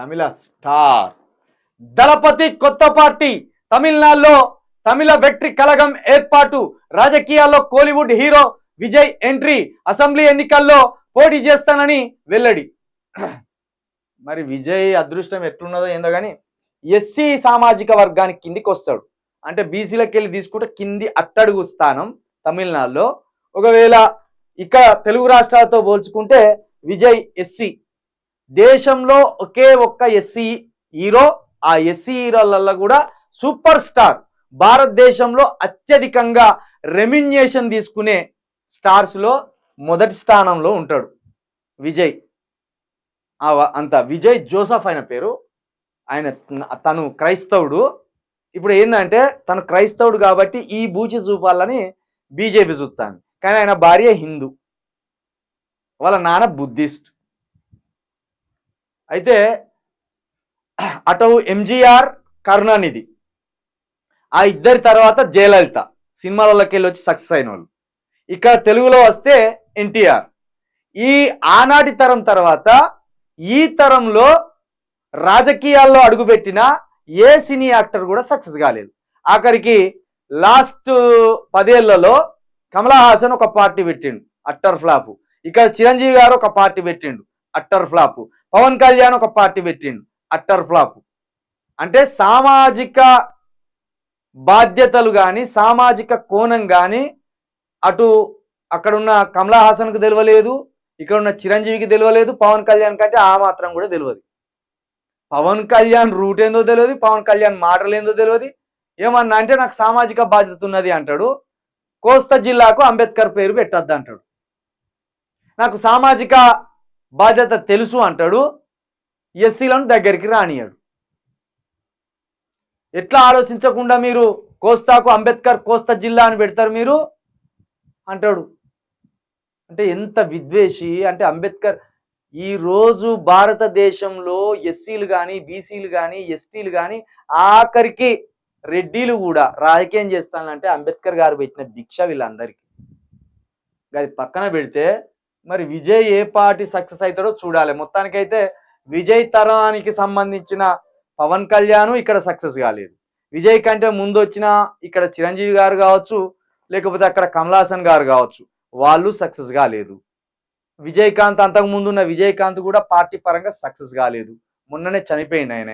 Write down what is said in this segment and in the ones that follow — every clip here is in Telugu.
తమిళ స్టార్ దళపతి కొత్త పార్టీ తమిళనాడులో తమిళ వెట్రి కలగం ఏర్పాటు రాజకీయాల్లో Kollywood hero Vijay entry assembly ఎన్నికల్లో పోటీ చేస్తానని వెల్లడి. మరి విజయ్ అదృష్టం ఎట్లున్నదో ఏందో కానీ ఎస్సీ సామాజిక వర్గానికి కిందికి వస్తాడు. అంటే బీసీలకు వెళ్ళి తీసుకుంటే కింది అట్టడుగు స్థానం తమిళనాడులో. ఒకవేళ ఇక తెలుగు రాష్ట్రాలతో పోల్చుకుంటే విజయ్ ఎస్సీ. దేశంలో ఒకే ఒక్క ఎస్సీ హీరో, ఆ ఎస్సీ హీరోలలో కూడా సూపర్ స్టార్. భారతదేశంలో అత్యధికంగా రెమ్యునరేషన్ తీసుకునే స్టార్స్లో మొదటి స్థానంలో ఉంటాడు విజయ్. అంత విజయ్ జోసఫ్ ఆయన పేరు. తను క్రైస్తవుడు. ఇప్పుడు ఏంటంటే తను క్రైస్తవుడు కాబట్టి ఈ బూచి చూపాలని బీజేపీ చూస్తాను, కానీ ఆయన భార్య హిందూ, వాళ్ళ నాన్న బుద్ధిస్ట్. అయితే అటు ఎంజీఆర్, కరుణానిధి, ఆ ఇద్దరి తర్వాత జయలలిత సినిమాలలోకి వెళ్ళి వచ్చి సక్సెస్ అయిన వాళ్ళు. ఇక్కడ తెలుగులో వస్తే ఎన్టీఆర్. ఈ ఆనాటి తరం తర్వాత ఈ తరంలో రాజకీయాల్లో అడుగుపెట్టిన ఏ సినీ యాక్టర్ కూడా సక్సెస్ కాలేదు. ఆఖరికి లాస్ట్ 10 ఏళ్లలో కమలా హాసన్ ఒక పార్టీ పెట్టిండు, అట్టర్ ఫ్లాప్. ఇక్కడ చిరంజీవి గారు ఒక పార్టీ పెట్టిండు, అట్టర్ ఫ్లాప్. పవన్ కళ్యాణ్ ఒక పార్టీ పెట్టిండు, అట్టర్ ఫ్లాప్. అంటే సామాజిక బాధ్యతలు కానీ సామాజిక కోణం కానీ అటు అక్కడున్న కమలా హాసన్కు తెలియలేదు, ఇక్కడ ఉన్న చిరంజీవికి తెలియలేదు, పవన్ కళ్యాణ్ కంటే ఆ మాత్రం కూడా తెలియదు. పవన్ కళ్యాణ్ రూట్ ఏందో తెలియదు, పవన్ కళ్యాణ్ మాటలు ఏందో తెలియదు. ఏమన్నా అంటే నాకు సామాజిక బాధ్యత ఉన్నది అంటాడు, కోస్తా జిల్లాకు అంబేద్కర్ పేరు పెట్టద్దు అంటాడు. నాకు సామాజిక బాధ్యత తెలుసు అంటాడు, ఎస్సీలను దగ్గరికి రానియాడు. ఎట్లా ఆలోచించకుండా మీరు కోస్తాకు అంబేద్కర్ కోస్తా జిల్లా అని పెడతారు మీరు అంటాడు. అంటే ఎంత విద్వేషి అంటే అంబేద్కర్. ఈరోజు భారతదేశంలో ఎస్సీలు కానీ బీసీలు కానీ ఎస్టీలు కానీ ఆఖరికి రెడ్డిలు కూడా రాజకీయం చేస్తానంటే అంబేద్కర్ గారు పెట్టిన భిక్ష వీళ్ళందరికీ. అది పక్కన పెడితే మరి విజయ్ ఏ పార్టీ సక్సెస్ అవుతాడో చూడాలి. మొత్తానికైతే విజయ్ తరానికి సంబంధించిన పవన్ కళ్యాణ్ ఇక్కడ సక్సెస్ కాలేదు. విజయ్ కంటే ముందు వచ్చిన ఇక్కడ చిరంజీవి గారు కావచ్చు, లేకపోతే అక్కడ కమల్ హాసన్ గారు కావచ్చు, వాళ్ళు సక్సెస్ కాలేదు. విజయకాంత్, అంతకు ముందు ఉన్న విజయకాంత్ కూడా పార్టీ పరంగా సక్సెస్ కాలేదు, మొన్ననే చనిపోయింది ఆయన.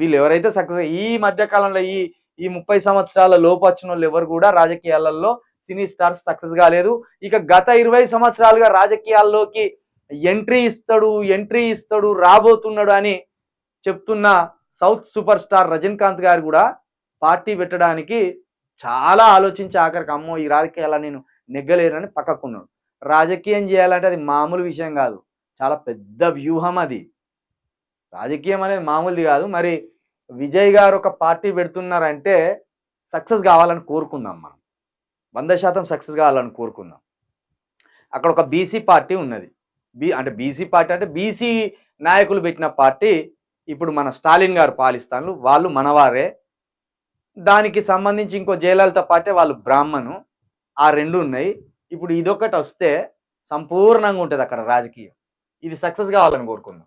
వీళ్ళు ఎవరైతే సక్సెస్ ఈ మధ్య కాలంలో ఈ 30 సంవత్సరాల లోపు వచ్చిన వాళ్ళు ఎవరు కూడా రాజకీయాలలో సినీ స్టార్స్ సక్సెస్ కాలేదు. ఇక గత 20 సంవత్సరాలుగా రాజకీయాల్లోకి ఎంట్రీ ఇస్తాడు రాబోతున్నాడు అని చెప్తున్న సౌత్ సూపర్ స్టార్ రజనీకాంత్ గారు కూడా పార్టీ పెట్టడానికి చాలా ఆలోచించి ఆఖరికి అమ్మో ఈ రాజకీయాలను నేను నెగ్గలేనని పక్కకున్నాడు. రాజకీయం చేయాలంటే అది మామూలు విషయం కాదు, చాలా పెద్ద వ్యూహం అది. రాజకీయం అనేది మామూలుది కాదు. మరి విజయ్ గారు ఒక పార్టీ పెడుతున్నారంటే సక్సెస్ కావాలని కోరుకుందాం, మనం 100% సక్సెస్ కావాలని కోరుకుందాం. అక్కడ ఒక బీసీ పార్టీ ఉన్నది. అంటే బీసీ పార్టీ అంటే బీసీ నాయకులు పెట్టిన పార్టీ. ఇప్పుడు మన స్టాలిన్ గారు పాలిస్తాను, వాళ్ళు మనవారే. దానికి సంబంధించి ఇంకో జయలలిత పార్టీ, వాళ్ళు బ్రాహ్మణు. ఆ రెండు ఉన్నాయి. ఇప్పుడు ఇదొకటి వస్తే సంపూర్ణంగా ఉంటుంది అక్కడ రాజకీయం. ఇది సక్సెస్ కావాలని కోరుకుందాం.